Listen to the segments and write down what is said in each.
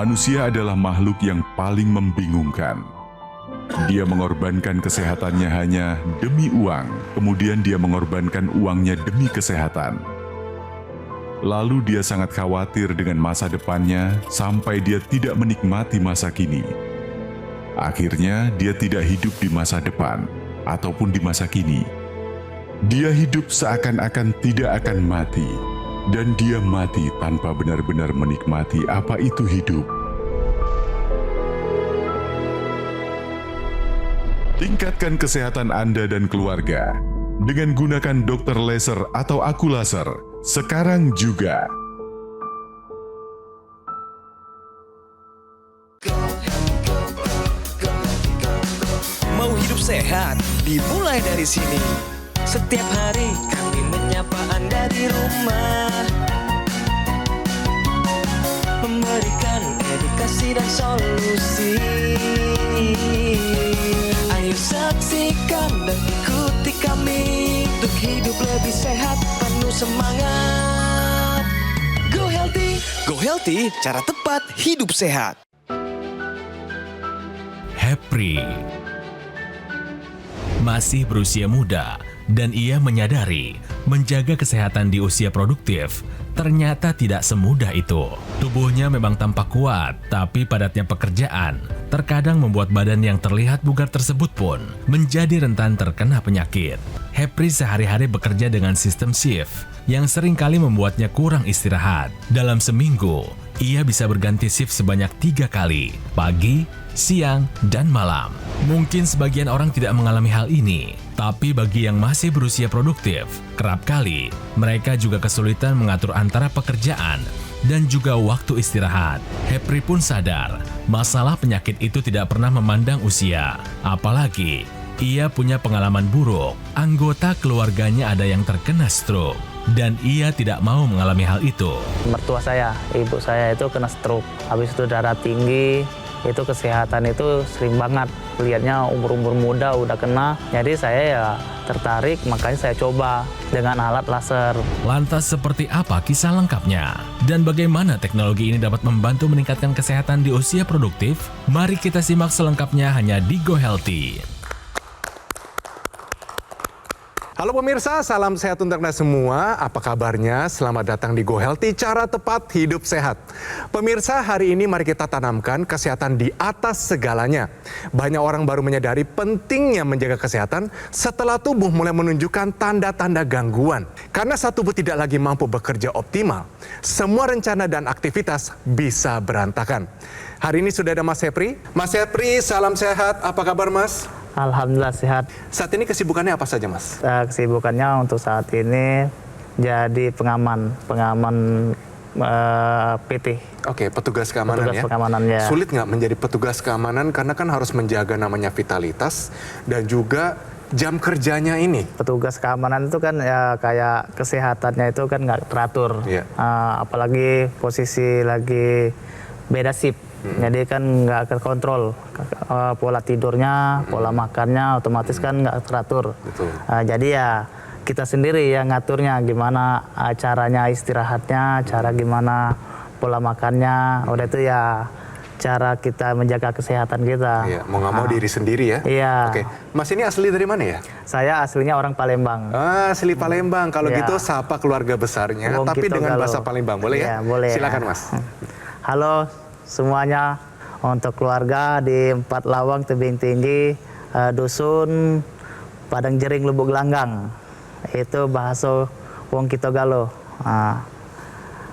Manusia adalah makhluk yang paling membingungkan. Dia mengorbankan kesehatannya hanya demi uang, kemudian dia mengorbankan uangnya demi kesehatan. Lalu dia sangat khawatir dengan masa depannya sampai dia tidak menikmati masa kini. Akhirnya dia tidak hidup di masa depan ataupun di masa kini. Dia hidup seakan-akan tidak akan mati, dan dia mati tanpa benar-benar menikmati apa itu hidup. Tingkatkan kesehatan Anda dan keluarga dengan gunakan dokter laser atau aku laser sekarang juga. Mau hidup sehat, dimulai dari sini. Setiap hari kami menyapa Anda di rumah, memberikan edukasi dan solusi. Ayo saksikan dan ikuti kami untuk hidup lebih sehat, penuh semangat. Go Healthy, cara tepat hidup sehat. Hepri masih berusia muda dan ia menyadari menjaga kesehatan di usia produktif ternyata tidak semudah itu. Tubuhnya memang tampak kuat, tapi padatnya pekerjaan terkadang membuat badan yang terlihat bugar tersebut pun menjadi rentan terkena penyakit. Hepri sehari-hari bekerja dengan sistem shift yang seringkali membuatnya kurang istirahat. Dalam seminggu, ia bisa berganti shift sebanyak 3 kali, pagi, siang, dan malam. Mungkin sebagian orang tidak mengalami hal ini, tapi bagi yang masih berusia produktif, kerap kali mereka juga kesulitan mengatur antara pekerjaan dan juga waktu istirahat. Hepri pun sadar, masalah penyakit itu tidak pernah memandang usia. Apalagi, ia punya pengalaman buruk. Anggota keluarganya ada yang terkena stroke, dan ia tidak mau mengalami hal itu. Mertua saya, ibu saya itu kena stroke. Habis itu darah tinggi, itu kesehatan itu sering banget. Lihatnya umur-umur muda udah kena, jadi saya ya tertarik, makanya saya coba dengan alat laser. Lantas seperti apa kisah lengkapnya? Dan bagaimana teknologi ini dapat membantu meningkatkan kesehatan di usia produktif? Mari kita simak selengkapnya hanya di Go Healthy. Halo pemirsa, salam sehat untuk Anda semua. Apa kabarnya? Selamat datang di Go Healthy, cara tepat hidup sehat. Pemirsa, hari ini mari kita tanamkan kesehatan di atas segalanya. Banyak orang baru menyadari pentingnya menjaga kesehatan setelah tubuh mulai menunjukkan tanda-tanda gangguan. Karena saat tubuh tidak lagi mampu bekerja optimal, semua rencana dan aktivitas bisa berantakan. Hari ini sudah ada Mas Hepri. Mas Hepri, salam sehat. Apa kabar Mas? Alhamdulillah sehat. Saat ini kesibukannya apa saja Mas? Kesibukannya untuk saat ini jadi pengaman PT. Oke, petugas keamanan Petugas ya. pengamanan, ya. Sulit nggak menjadi petugas keamanan karena kan harus menjaga namanya vitalitas dan juga jam kerjanya ini. Petugas keamanan itu kan ya kayak kesehatannya itu kan nggak teratur. Iya. Apalagi posisi lagi beda shift. Jadi kan nggak terkontrol pola tidurnya, pola makannya otomatis kan nggak teratur. Betul. Jadi ya kita sendiri yang ngaturnya gimana caranya istirahatnya, cara gimana pola makannya. Udah itu ya cara kita menjaga kesehatan kita. Iya, mau nggak mau diri sendiri ya. Iya. Oke, Mas ini asli dari mana ya? Saya aslinya orang Palembang. Asli Palembang. Kalau Iya. gitu sapa keluarga besarnya, Wong tapi Kito dengan Galo. bahasa Palembang, boleh Iya, ya? boleh. Silakan Mas. Halo semuanya, untuk keluarga di 4 Lawang Tebing Tinggi, Dusun Padang Jering Lubuk Langgang. Itu bahasa Wong Kito Galo.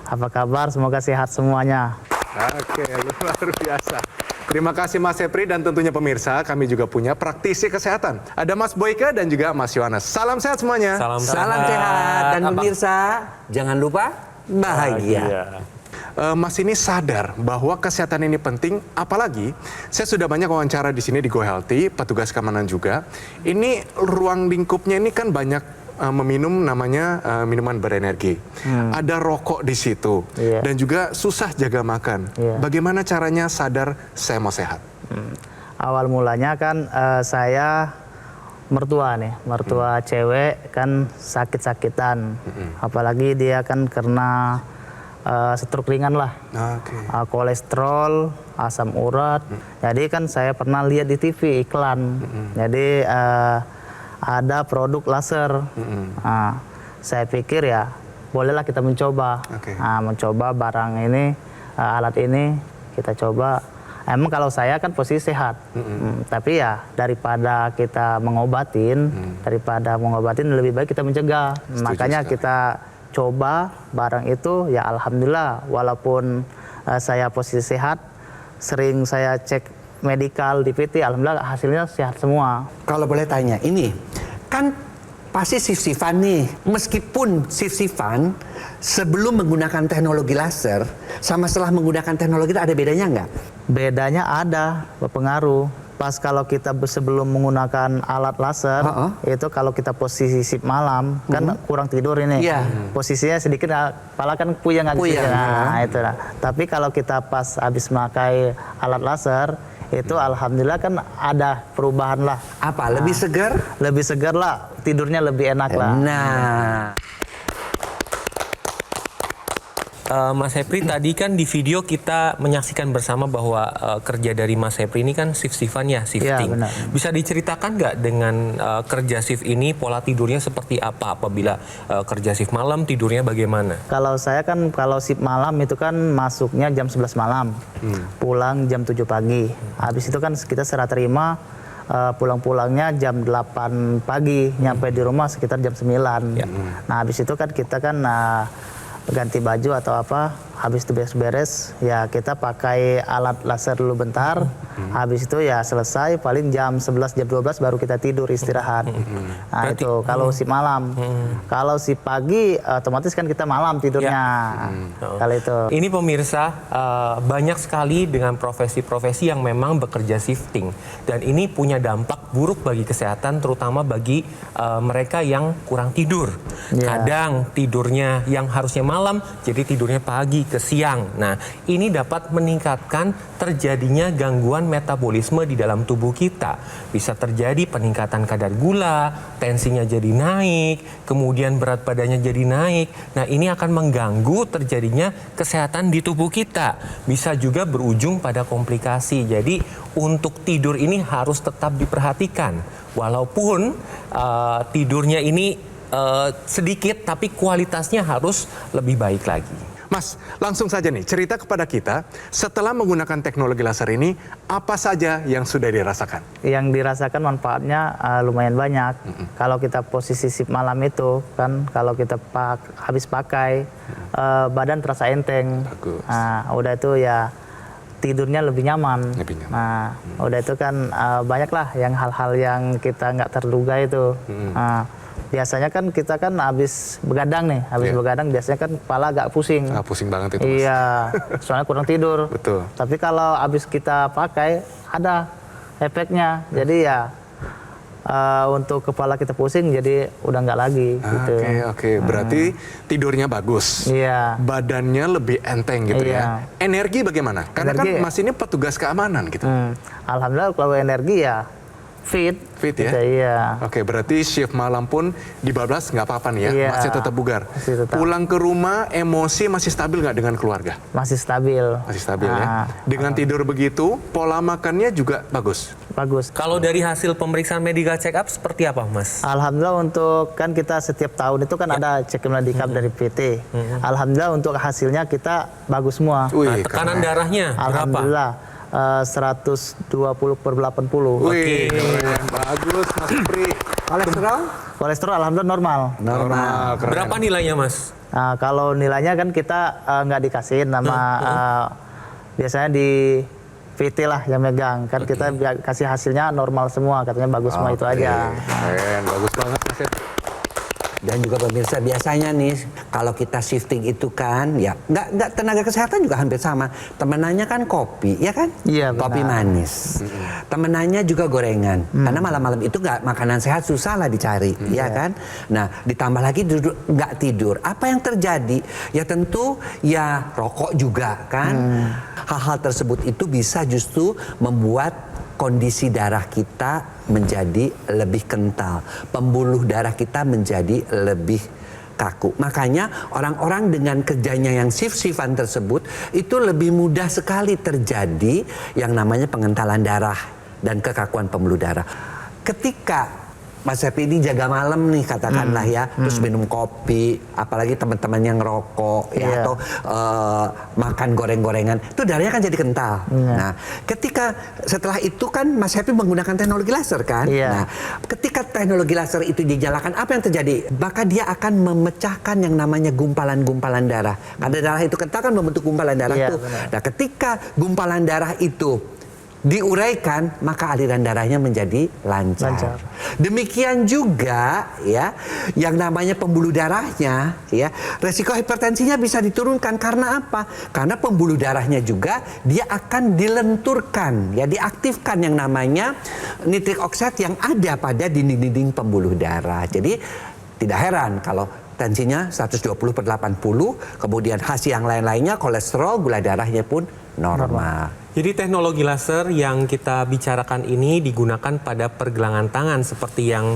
Apa kabar? Semoga sehat semuanya. Oke, luar biasa. Terima kasih Mas Hepri dan tentunya pemirsa, kami juga punya praktisi kesehatan. Ada Mas Boyke dan juga Mas Yohanes. Salam sehat semuanya. Salam sehat dan pemirsa jangan lupa bahagia. Mas ini sadar bahwa kesehatan ini penting, apalagi saya sudah banyak wawancara di sini di Go Healthy, petugas keamanan juga. Ini ruang lingkupnya ini kan banyak meminum namanya minuman berenergi. Ada rokok di situ dan juga susah jaga makan. Bagaimana caranya sadar saya mau sehat? Awal mulanya kan saya mertua cewek kan sakit-sakitan. Apalagi dia kan karena stroke ringan lah. Oke. Kolesterol, asam urat. Jadi kan saya pernah lihat di TV iklan. Jadi ada produk laser. Nah, saya pikir ya bolehlah kita mencoba. Oke. Nah, mencoba barang ini, alat ini kita coba. Emang kalau saya kan posisi sehat, tapi ya daripada kita mengobatin, lebih baik kita mencegah. Makanya sekali. kita coba barang itu, ya alhamdulillah walaupun saya posisi sehat, sering saya cek medikal di PT, alhamdulillah hasilnya sehat semua. Kalau boleh tanya, ini kan pasti sif-sifan nih. Meskipun sif-sifan sebelum menggunakan teknologi laser sama setelah menggunakan teknologi itu ada bedanya nggak? Bedanya ada, berpengaruh. Pas kalau kita sebelum menggunakan alat laser, itu kalau kita posisi sip malam, kan kurang tidur ini. Iya. Posisinya sedikit, kepala kan puyeng agak sedikit. Nah, itu lah. Tapi kalau kita pas habis memakai alat laser, itu alhamdulillah kan ada perubahan lah. Apa? Lebih segar? Lebih segar lah, tidurnya lebih enak lah. Nah, Mas Hepri, tadi kan di video kita menyaksikan bersama bahwa kerja dari Mas Hepri ini kan shift-shiftan ya, shifting. benar. Bisa diceritakan nggak dengan kerja shift ini, pola tidurnya seperti apa? Apabila kerja shift malam, tidurnya bagaimana? Kalau saya kan kalau shift malam itu kan masuknya jam 11 malam, pulang jam 7 pagi. Habis itu kan kita serah terima, pulang-pulangnya jam 8 pagi, nyampe di rumah sekitar jam 9. Nah habis itu kan kita kan ganti baju atau apa, habis itu beres-beres, ya kita pakai alat laser dulu bentar, habis itu ya selesai, paling jam 11, jam 12 baru kita tidur istirahat. Nah itu kalau si malam. Kalau si pagi, otomatis kan kita malam tidurnya. Kalau itu. Ini pemirsa, banyak sekali dengan profesi-profesi yang memang bekerja shifting. Dan ini punya dampak buruk bagi kesehatan, terutama bagi mereka yang kurang tidur. Kadang tidurnya yang harusnya malam, jadi tidurnya pagi ke siang. Nah, ini dapat meningkatkan terjadinya gangguan metabolisme di dalam tubuh kita. Bisa terjadi peningkatan kadar gula, tensinya jadi naik, kemudian berat badannya jadi naik. Nah, ini akan mengganggu terjadinya kesehatan di tubuh kita. Bisa juga berujung pada komplikasi. Jadi, untuk tidur ini harus tetap diperhatikan. Walaupun tidurnya ini sedikit, tapi kualitasnya harus lebih baik lagi. Mas, langsung saja nih, cerita kepada kita, setelah menggunakan teknologi laser ini, apa saja yang sudah dirasakan? Yang dirasakan manfaatnya lumayan banyak. Kalau kita posisi shift malam itu, kan kalau kita habis pakai, badan terasa enteng. Bagus. Nah, udah itu ya tidurnya lebih nyaman. Lebih nyaman. Nah, udah itu kan banyak lah yang hal-hal yang kita nggak terduga itu. Biasanya kan kita kan habis begadang nih, begadang biasanya kan kepala agak pusing. Pusing banget itu, Mas. Iya, soalnya kurang tidur. Betul. Tapi kalau habis kita pakai ada efeknya. Jadi ya untuk kepala kita pusing jadi udah nggak lagi. Gitu. Oke. Berarti tidurnya bagus. Iya. Badannya lebih enteng gitu ya. Energi bagaimana? Karena kan Energi, Mas ini petugas keamanan gitu. Alhamdulillah kalau energi ya fit ya? Iya. Oke, berarti shift malam pun dibablas nggak apa-apa nih ya, Iya, masih tetap bugar. masih tetap. Pulang ke rumah, emosi masih stabil nggak dengan keluarga? Masih stabil. Masih stabil ya. Dengan tidur begitu, pola makannya juga bagus. Bagus. Kalau dari hasil pemeriksaan medical check up seperti apa, Mas? Alhamdulillah untuk kan kita setiap tahun itu kan ada cek medical dari PT. Alhamdulillah untuk hasilnya kita bagus semua. Wih, Tekanan keren. darahnya berapa? Alhamdulillah 120/80. Wih, keren. Bagus, Mas Pri. kolesterol? Kolesterol alhamdulillah normal. Normal, keren. Berapa nilainya, Mas? Nah, kalau nilainya kan kita nggak dikasihin nama biasanya di PT lah yang megang. Kan kita kasih hasilnya normal semua, katanya bagus semua itu aja. Keren, bagus banget Mas. Dan juga pemirsa, biasanya nih kalau kita shifting itu kan ya nggak tenaga kesehatan juga hampir sama. Temenannya kan kopi, ya kan? Iya, Kopi benar. manis. Temenannya juga gorengan. Karena malam-malam itu nggak makanan sehat, susah lah dicari, ya kan? Nah, ditambah lagi nggak tidur. Apa yang terjadi? Ya tentu ya rokok juga kan. Hal-hal tersebut itu bisa justru membuat kondisi darah kita menjadi lebih kental, pembuluh darah kita menjadi lebih kaku. Makanya orang-orang dengan kerjanya yang shift-shiftan tersebut itu lebih mudah sekali terjadi yang namanya pengentalan darah dan kekakuan pembuluh darah. Ketika Mas Happy ini jaga malam nih katakanlah ya, terus minum kopi, apalagi teman-teman yang ngerokok ya, atau makan goreng-gorengan, itu darahnya kan jadi kental. Nah, ketika setelah itu kan Mas Happy menggunakan teknologi laser kan. Nah, ketika teknologi laser itu dijalankan, apa yang terjadi? Maka dia akan memecahkan yang namanya gumpalan-gumpalan darah. Karena darah itu kental kan membentuk gumpalan darah tuh. Nah, ketika gumpalan darah itu diuraikan, maka aliran darahnya menjadi lancar. Demikian juga ya, yang namanya pembuluh darahnya ya, resiko hipertensinya bisa diturunkan. Karena apa? Karena pembuluh darahnya juga dia akan dilenturkan ya, diaktifkan yang namanya nitrik oxide yang ada pada dinding-dinding pembuluh darah. Jadi tidak heran kalau tensinya 120/80, kemudian hasil yang lain-lainnya, kolesterol, gula darahnya pun normal. Jadi teknologi laser yang kita bicarakan ini digunakan pada pergelangan tangan seperti yang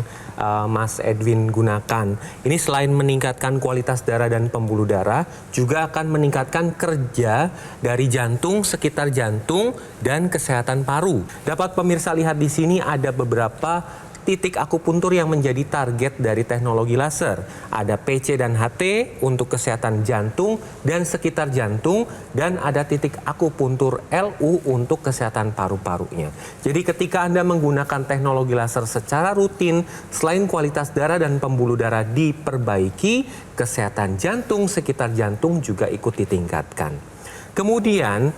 Mas Edwin gunakan. Ini selain meningkatkan kualitas darah dan pembuluh darah, juga akan meningkatkan kerja dari jantung, sekitar jantung, dan kesehatan paru. Dapat pemirsa lihat di sini ada beberapa titik akupuntur yang menjadi target dari teknologi laser. Ada PC dan HT untuk kesehatan jantung dan sekitar jantung, dan ada titik akupuntur LU untuk kesehatan paru-parunya. Jadi ketika Anda menggunakan teknologi laser secara rutin, selain kualitas darah dan pembuluh darah diperbaiki, kesehatan jantung, sekitar jantung juga ikut ditingkatkan. Kemudian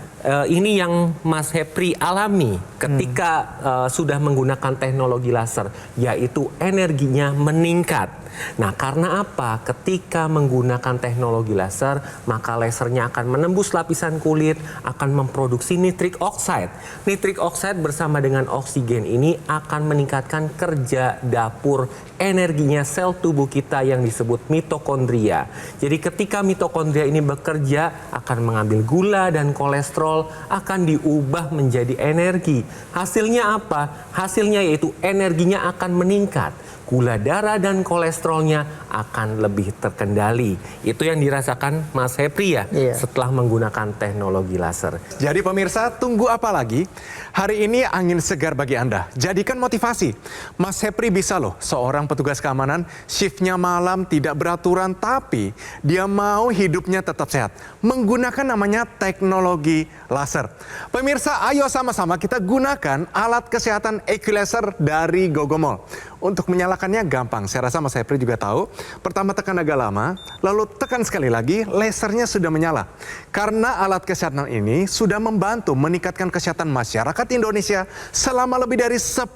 ini yang Mas Hepri alami ketika sudah menggunakan teknologi laser, yaitu energinya meningkat. Nah, karena apa? Ketika menggunakan teknologi laser, maka lasernya akan menembus lapisan kulit, akan memproduksi nitrik oxide. Nitrik oxide bersama dengan oksigen ini akan meningkatkan kerja dapur energinya sel tubuh kita yang disebut mitokondria. Jadi ketika mitokondria ini bekerja, akan mengambil gula dan kolesterol, akan diubah menjadi energi. Hasilnya apa? Hasilnya yaitu energinya akan meningkat. Gula darah dan kolesterolnya akan lebih terkendali. Itu yang dirasakan Mas Hepri ya, setelah menggunakan teknologi laser. Jadi pemirsa, tunggu apa lagi? Hari ini angin segar bagi Anda. Jadikan motivasi. Mas Hepri bisa loh, seorang petugas keamanan, shiftnya malam, tidak beraturan, tapi dia mau hidupnya tetap sehat. Menggunakan namanya teknologi laser. Pemirsa, ayo sama-sama kita gunakan alat kesehatan Equilaser dari Gogomol. Untuk menyalakannya gampang, saya rasa Mas Hepri juga tahu. Pertama tekan agak lama, lalu tekan sekali lagi, lasernya sudah menyala. Karena alat kesehatan ini sudah membantu meningkatkan kesehatan masyarakat Indonesia selama lebih dari 10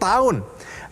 tahun.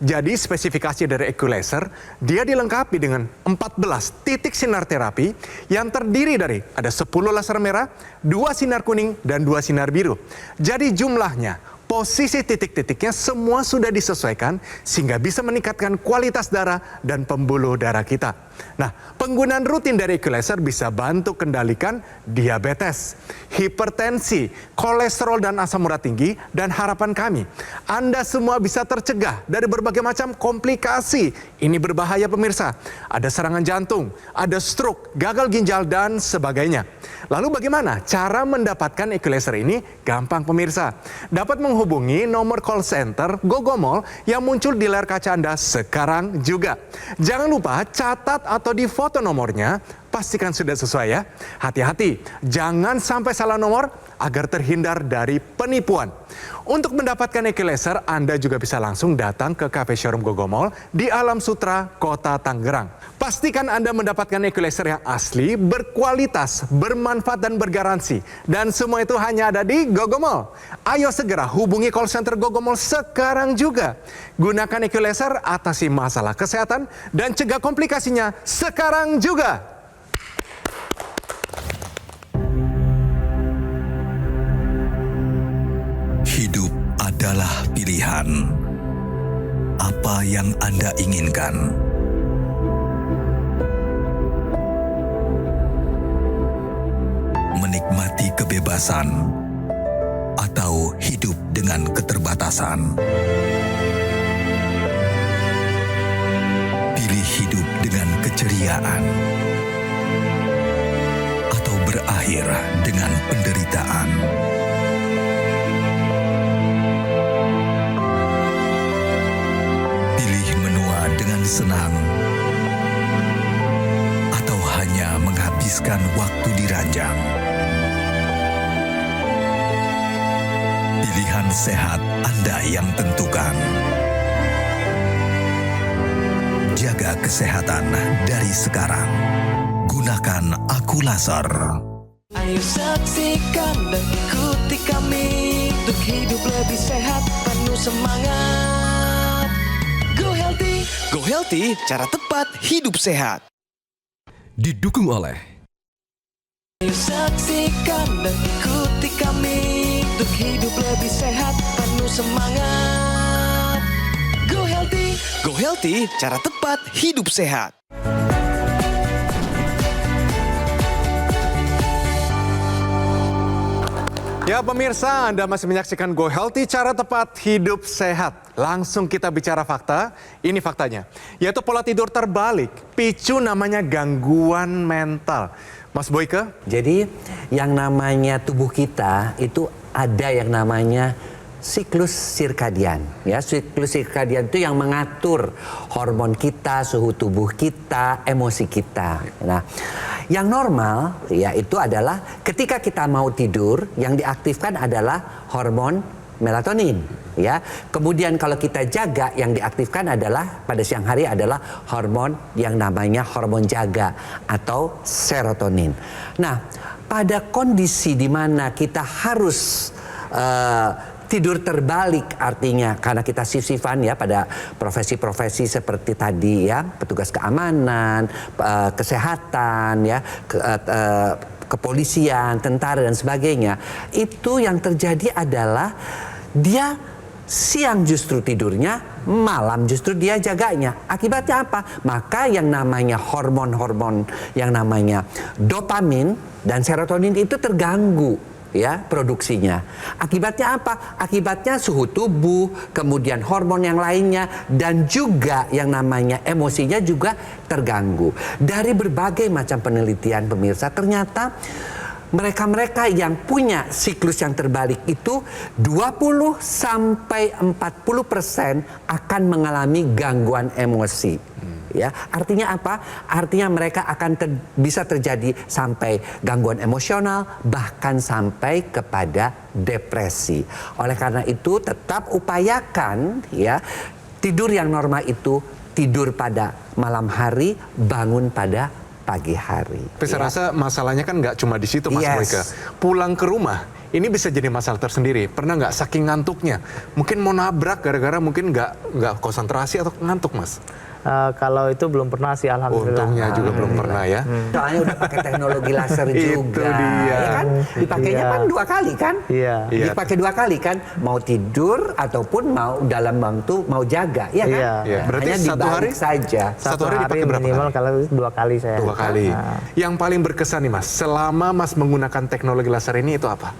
Jadi spesifikasi dari Equilaser, dia dilengkapi dengan 14 titik sinar terapi yang terdiri dari ada 10 laser merah, 2 sinar kuning, dan 2 sinar biru. Jadi jumlahnya, posisi titik-titiknya semua sudah disesuaikan sehingga bisa meningkatkan kualitas darah dan pembuluh darah kita. Nah, penggunaan rutin dari Equilaser bisa bantu kendalikan diabetes, hipertensi, kolesterol dan asam urat tinggi, dan harapan kami, Anda semua bisa tercegah dari berbagai macam komplikasi. Ini berbahaya pemirsa. Ada serangan jantung, ada stroke, gagal ginjal, dan sebagainya. Lalu bagaimana cara mendapatkan Equilaser ini? Gampang pemirsa. Dapat menghubungi nomor call center Gogomol yang muncul di layar kaca Anda sekarang juga. Jangan lupa catat atau di foto nomornya, pastikan sudah sesuai ya. Hati-hati, jangan sampai salah nomor agar terhindar dari penipuan. Untuk mendapatkan Equilaser, Anda juga bisa langsung datang ke Cafe Showroom Gogomol di Alam Sutra, Kota Tangerang. Pastikan Anda mendapatkan Equilaser yang asli, berkualitas, bermanfaat, dan bergaransi. Dan semua itu hanya ada di Gogomol. Ayo segera hubungi call center Gogomol sekarang juga. Gunakan Equilaser, atasi masalah kesehatan, dan cegah komplikasinya sekarang juga. Hidup adalah pilihan. Apa yang Anda inginkan? Menikmati kebebasan atau hidup dengan keterbatasan? Pilih hidup dengan kecemasan keceriaan, atau berakhir dengan penderitaan. Pilih menua dengan senang, atau hanya menghabiskan waktu di ranjang. Pilihan sehat Anda yang tentukan. Jaga kesehatan dari sekarang. Gunakan Aku Laser. Ayo saksikan dan ikuti kami untuk hidup lebih sehat, penuh semangat. Go Healthy, cara tepat hidup sehat. Didukung oleh Ayo saksikan dan ikuti kami untuk hidup lebih sehat, penuh semangat. Go Healthy, cara tepat hidup sehat. Ya pemirsa, Anda masih menyaksikan Go Healthy, cara tepat hidup sehat. Langsung kita bicara fakta, ini faktanya. Yaitu pola tidur terbalik, picu namanya gangguan mental. Mas Boyke? Jadi yang namanya tubuh kita itu ada yang namanya siklus sirkadian. Ya, siklus sirkadian itu yang mengatur hormon kita, suhu tubuh kita, emosi kita. Nah, yang normal ya itu adalah ketika kita mau tidur, yang diaktifkan adalah hormon melatonin. Ya, kemudian kalau kita jaga, yang diaktifkan adalah pada siang hari adalah hormon yang namanya hormon jaga atau serotonin. Nah, pada kondisi di mana kita harus tidur terbalik, artinya karena kita shift-shiftan ya pada profesi-profesi seperti tadi ya, petugas keamanan, kesehatan ya, kepolisian, tentara dan sebagainya. Itu yang terjadi adalah dia siang justru tidurnya, malam justru dia jaganya. Akibatnya apa? Maka yang namanya hormon-hormon yang namanya dopamin dan serotonin itu terganggu ya produksinya. Akibatnya apa? Akibatnya suhu tubuh, kemudian hormon yang lainnya, dan juga yang namanya emosinya juga terganggu. Dari berbagai macam penelitian pemirsa, ternyata mereka-mereka yang punya siklus yang terbalik itu 20-40% akan mengalami gangguan emosi. Ya, artinya apa? Artinya mereka akan bisa terjadi sampai gangguan emosional, bahkan sampai kepada depresi. Oleh karena itu tetap upayakan ya tidur yang normal itu tidur pada malam hari, bangun pada pagi hari. Tapi saya rasa masalahnya kan nggak cuma di situ, Mas Yes. Boyke. Pulang ke rumah, ini bisa jadi masalah tersendiri. Pernah nggak saking ngantuknya? Mungkin mau nabrak gara-gara mungkin nggak konsentrasi atau ngantuk, Mas? Kalau itu belum pernah sih, alhamdulillah. Untungnya juga belum pernah ya. Soalnya udah pakai teknologi laser Itu juga. dia. Ya kan? Dipakainya Iya. kan 2 kali kan? Iya. Iya. Dipakai 2 kali kan? Mau tidur ataupun mau dalam waktu mau jaga, ya kan? Iya. Iya. Berarti Hanya satu dibalik hari saja. Satu hari dipakai berapa minimal kali? kalau 2 kali saya. 2 kali. Nah, Yang paling berkesan nih, Mas, selama Mas menggunakan teknologi laser ini itu apa?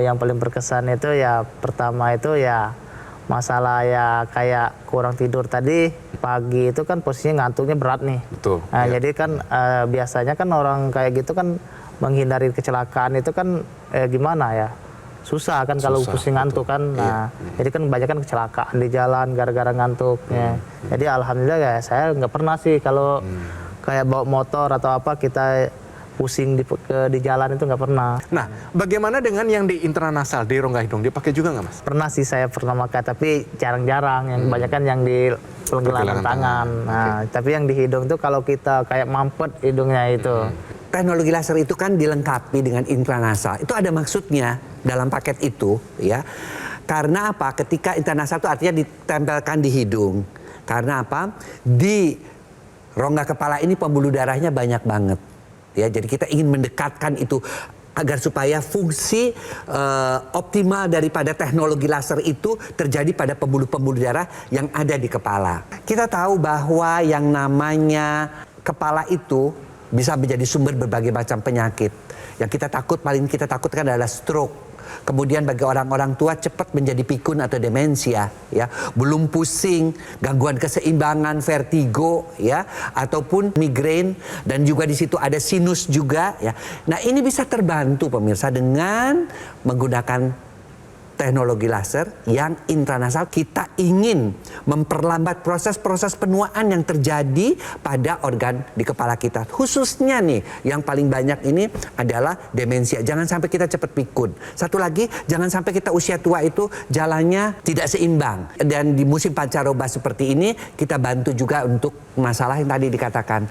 yang paling berkesan itu ya pertama itu ya masalah ya kayak kurang tidur tadi pagi itu kan posisinya ngantuknya berat nih. Betul. Nah, Iya. jadi kan biasanya kan orang kayak gitu kan menghindari kecelakaan itu kan gimana ya? Susah kan kalau Susah, pusing ngantuk betul. kan. Nah, jadi kan banyak kan kecelakaan di jalan gara-gara ngantuk ya. Jadi alhamdulillah ya saya nggak pernah sih kalau kayak bawa motor atau apa kita pusing di jalan itu nggak pernah. Nah, bagaimana dengan yang di intranasal, di rongga hidung? Dipakai juga nggak, Mas? Pernah sih saya pernah pakai, tapi jarang-jarang. Yang kebanyakan yang di pergelangan tangan. Nah, tapi yang di hidung itu kalau kita kayak mampet hidungnya itu. Teknologi laser itu kan dilengkapi dengan intranasal. Itu ada maksudnya dalam paket itu, ya. Karena apa? Ketika intranasal itu artinya ditempelkan di hidung. Karena apa? Di rongga kepala ini pembuluh darahnya banyak banget. Ya, jadi kita ingin mendekatkan itu agar supaya fungsi optimal daripada teknologi laser itu terjadi pada pembuluh-pembuluh darah yang ada di kepala. Kita tahu bahwa yang namanya kepala itu bisa menjadi sumber berbagai macam penyakit. Yang paling kita takutkan adalah stroke. Kemudian bagi orang-orang tua cepat menjadi pikun atau demensia, ya. Belum pusing, gangguan keseimbangan, vertigo, ya, ataupun migrain, dan juga di situ ada sinus juga, ya. Nah, ini bisa terbantu pemirsa dengan menggunakan teknologi laser yang intranasal. Kita ingin memperlambat proses-proses penuaan yang terjadi pada organ di kepala kita. Khususnya nih, yang paling banyak ini adalah demensia. Jangan sampai kita cepat pikun. Satu lagi, jangan sampai kita usia tua itu jalannya tidak seimbang. Dan di musim pancaroba seperti ini, kita bantu juga untuk masalah yang tadi dikatakan.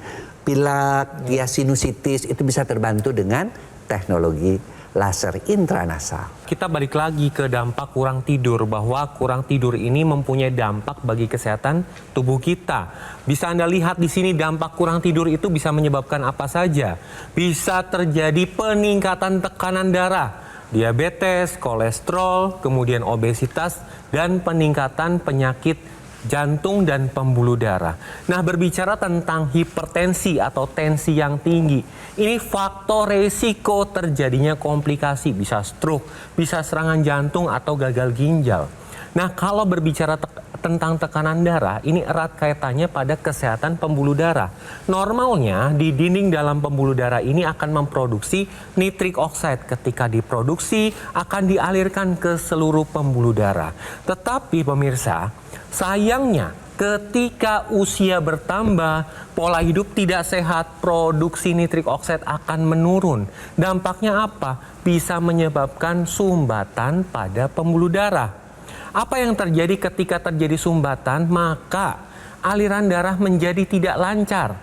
Pilek, ya, sinusitis, itu bisa terbantu dengan teknologi laser intranasal. Kita balik lagi ke dampak kurang tidur, bahwa kurang tidur ini mempunyai dampak bagi kesehatan tubuh kita. Bisa Anda lihat di sini, dampak kurang tidur itu bisa menyebabkan apa saja. Bisa terjadi peningkatan tekanan darah, diabetes, kolesterol, kemudian obesitas, dan peningkatan penyakit jantung dan pembuluh darah. Nah, berbicara tentang hipertensi atau tensi yang tinggi, ini faktor resiko terjadinya komplikasi, bisa stroke, bisa serangan jantung atau gagal ginjal. Nah, kalau berbicara tentang tekanan darah, ini erat kaitannya pada kesehatan pembuluh darah. Normalnya di dinding dalam pembuluh darah ini akan memproduksi nitrik oxide. Ketika diproduksi akan dialirkan ke seluruh pembuluh darah. Tetapi pemirsa, sayangnya ketika usia bertambah, pola hidup tidak sehat, produksi nitrik oxide akan menurun. Dampaknya apa? Bisa menyebabkan sumbatan pada pembuluh darah. Apa yang terjadi ketika terjadi sumbatan? Maka aliran darah menjadi tidak lancar.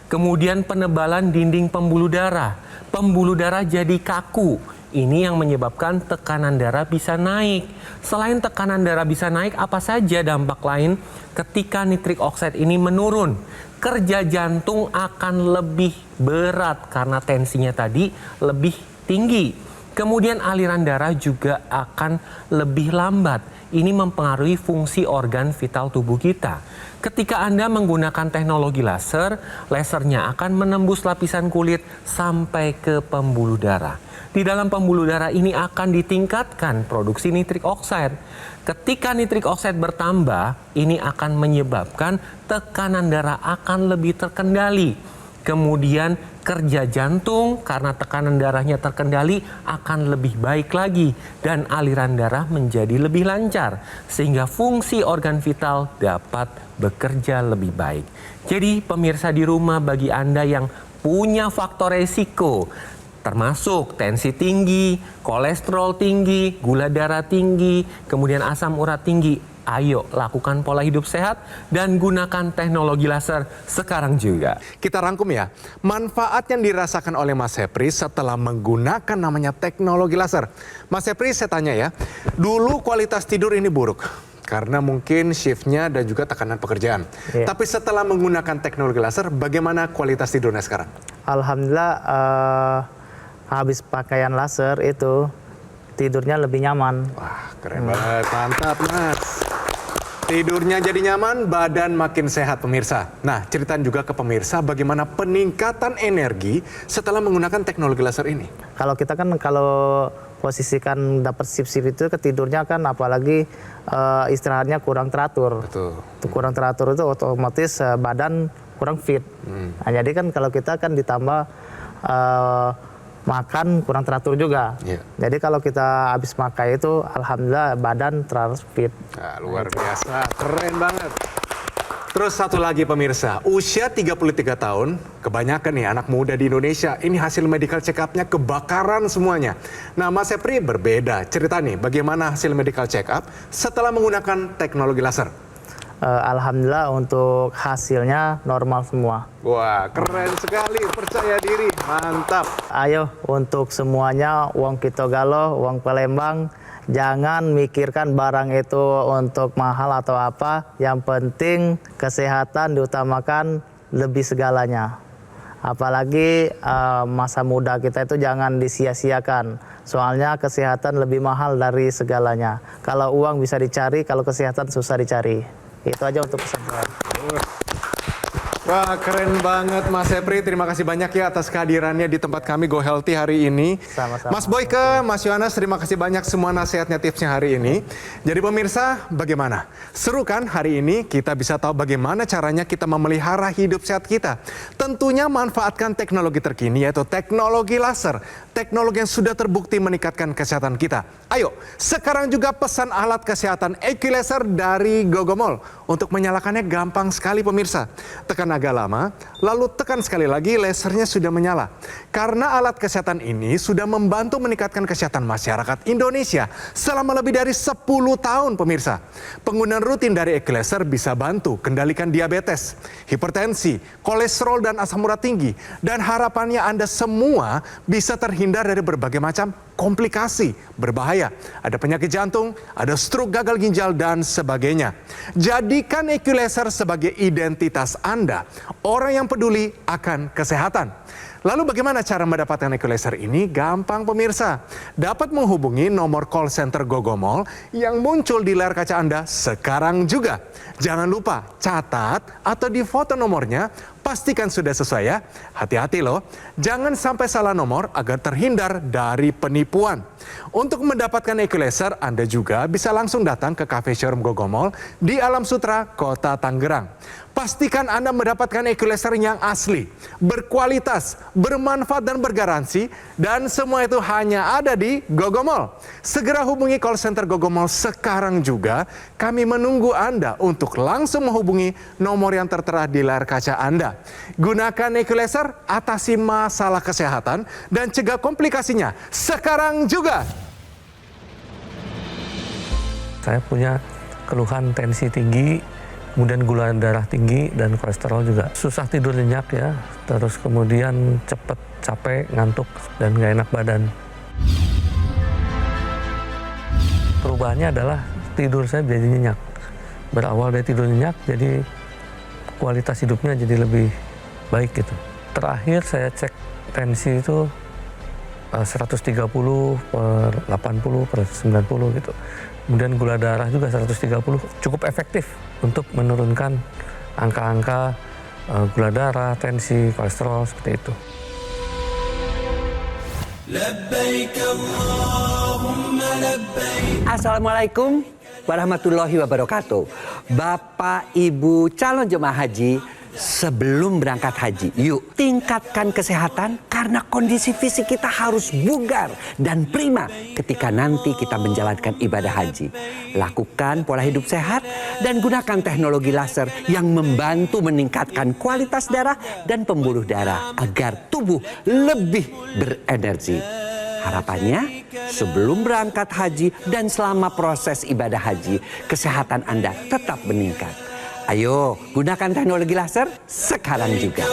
Kemudian penebalan dinding pembuluh darah. Pembuluh darah jadi kaku. Ini yang menyebabkan tekanan darah bisa naik. Selain tekanan darah bisa naik, apa saja dampak lain ketika nitrik oxide ini menurun? Kerja jantung akan lebih berat karena tensinya tadi lebih tinggi. Kemudian aliran darah juga akan lebih lambat. Ini mempengaruhi fungsi organ vital tubuh kita. Ketika Anda menggunakan teknologi laser, lasernya akan menembus lapisan kulit sampai ke pembuluh darah. Di dalam pembuluh darah ini akan ditingkatkan produksi nitrik oxide. Ketika nitrik oxide bertambah, ini akan menyebabkan tekanan darah akan lebih terkendali. Kemudian kerja jantung karena tekanan darahnya terkendali akan lebih baik lagi dan aliran darah menjadi lebih lancar sehingga fungsi organ vital dapat bekerja lebih baik. Jadi pemirsa di rumah, bagi Anda yang punya faktor resiko termasuk tensi tinggi, kolesterol tinggi, gula darah tinggi, kemudian asam urat tinggi, ayo lakukan pola hidup sehat dan gunakan teknologi laser sekarang juga. Kita rangkum ya, manfaat yang dirasakan oleh Mas Hepri setelah menggunakan namanya teknologi laser. Mas Hepri, saya tanya ya, dulu kualitas tidur ini buruk karena mungkin shiftnya dan juga tekanan pekerjaan. Iya. Tapi setelah menggunakan teknologi laser, bagaimana kualitas tidurnya sekarang? Alhamdulillah, habis pakaian laser itu tidurnya lebih nyaman. Wah, keren banget, mantap Mas. Tidurnya jadi nyaman, badan makin sehat pemirsa. Nah, ceritain juga ke pemirsa bagaimana peningkatan energi setelah menggunakan teknologi laser ini. Kalau kita kan kalau posisikan dapat shift-shift itu ketidurnya kan apalagi istirahatnya kurang teratur. Betul. Kurang teratur itu otomatis badan kurang fit. Nah, jadi kan kalau kita kan ditambah makan kurang teratur juga. Yeah. Jadi kalau kita habis makan itu alhamdulillah badan terus fit. Nah, luar biasa, keren banget. Terus satu lagi pemirsa, usia 33 tahun, kebanyakan nih anak muda di Indonesia, ini hasil medical check-up-nya kebakaran semuanya. Nah, Mas Hepri berbeda. Cerita nih, bagaimana hasil medical check-up setelah menggunakan teknologi laser? Alhamdulillah untuk hasilnya normal semua. Wah, keren sekali, percaya diri, mantap. Ayo untuk semuanya, uang Kitogalo, uang Palembang, jangan mikirkan barang itu untuk mahal atau apa. Yang penting kesehatan diutamakan lebih segalanya. Apalagi masa muda kita itu jangan disia-siakan. Soalnya kesehatan lebih mahal dari segalanya. Kalau uang bisa dicari, kalau kesehatan susah dicari. Itu aja untuk pesan saya. Wah, keren banget Mas Sepri. Terima kasih banyak ya atas kehadirannya di tempat kami Go Healthy hari ini. Sama-sama. Mas Boyke, Mas Yohanes, terima kasih banyak semua nasihatnya, tipsnya hari ini. Jadi pemirsa, bagaimana? Seru kan hari ini kita bisa tahu bagaimana caranya kita memelihara hidup sehat kita. Tentunya manfaatkan teknologi terkini yaitu teknologi laser. Teknologi yang sudah terbukti meningkatkan kesehatan kita. Ayo, sekarang juga pesan alat kesehatan EQ Laser dari Gogomol. Untuk menyalakannya gampang sekali pemirsa. Tekan agak lama, lalu tekan sekali lagi lasernya sudah menyala. Karena alat kesehatan ini sudah membantu meningkatkan kesehatan masyarakat Indonesia selama lebih dari 10 tahun pemirsa. Penggunaan rutin dari EQ Laser bisa bantu kendalikan diabetes, hipertensi, kolesterol dan asam urat tinggi. Dan harapannya Anda semua bisa terhindar dari berbagai macam komplikasi berbahaya. Ada penyakit jantung, ada stroke, gagal ginjal, dan sebagainya. Jadikan EQ Laser sebagai identitas Anda, orang yang peduli akan kesehatan. Lalu bagaimana cara mendapatkan EQ Laser ini? Gampang pemirsa. Dapat menghubungi nomor call center Gogomol yang muncul di layar kaca Anda sekarang juga. Jangan lupa catat atau difoto nomornya. Pastikan sudah sesuai ya. Hati-hati loh, jangan sampai salah nomor agar terhindar dari penipuan. Untuk mendapatkan EQ Laser, Anda juga bisa langsung datang ke cafe showroom Gogomol di Alam Sutra, Kota Tangerang. Pastikan Anda mendapatkan EQ Laser yang asli, berkualitas, bermanfaat dan bergaransi, dan semua itu hanya ada di Gogomol. Segera hubungi call center Gogomol sekarang juga. Kami menunggu Anda untuk langsung menghubungi nomor yang tertera di layar kaca Anda. Gunakan EQ Laser, atasi masalah kesehatan, dan cegah komplikasinya sekarang juga. Saya punya keluhan tensi tinggi, kemudian gula darah tinggi, dan kolesterol juga. Susah tidur nyenyak ya, terus kemudian cepet capek, ngantuk, dan gak enak badan. Perubahannya adalah tidur saya jadi nyenyak. Berawal dari tidur nyenyak, jadi kualitas hidupnya jadi lebih baik gitu. Terakhir saya cek tensi itu 130 per 80 per 90 gitu. Kemudian gula darah juga 130, cukup efektif untuk menurunkan angka-angka gula darah, tensi, kolesterol seperti itu. Assalamualaikum warahmatullahi wabarakatuh. Bapak, Ibu calon jemaah haji, sebelum berangkat haji, yuk tingkatkan kesehatan karena kondisi fisik kita harus bugar dan prima ketika nanti kita menjalankan ibadah haji. Lakukan pola hidup sehat dan gunakan teknologi laser yang membantu meningkatkan kualitas darah dan pembuluh darah agar tubuh lebih berenergi. Harapannya, sebelum berangkat haji dan selama proses ibadah haji, kesehatan Anda tetap meningkat. Ayo, gunakan teknologi laser sekarang juga.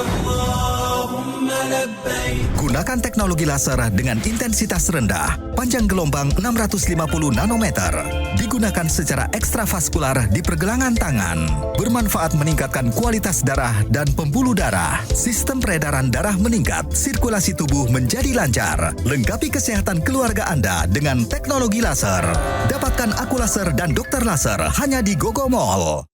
Gunakan teknologi laser dengan intensitas rendah, panjang gelombang 650 nanometer. Digunakan secara ekstravaskular di pergelangan tangan. Bermanfaat meningkatkan kualitas darah dan pembuluh darah. Sistem peredaran darah meningkat, sirkulasi tubuh menjadi lancar. Lengkapi kesehatan keluarga Anda dengan teknologi laser. Dapatkan aku laser dan dokter laser hanya di Gogomol.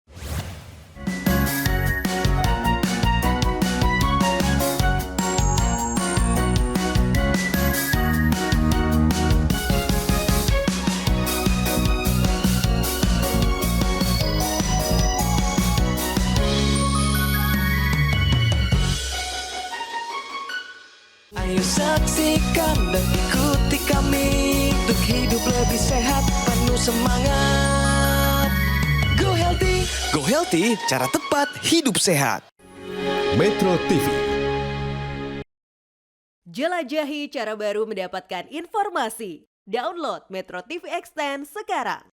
Ayo saksikan dan ikuti kami untuk hidup lebih sehat, penuh semangat. Go Healthy, Go Healthy, cara tepat hidup sehat. Metro TV. Jelajahi cara baru mendapatkan informasi. Download Metro TV Extend sekarang.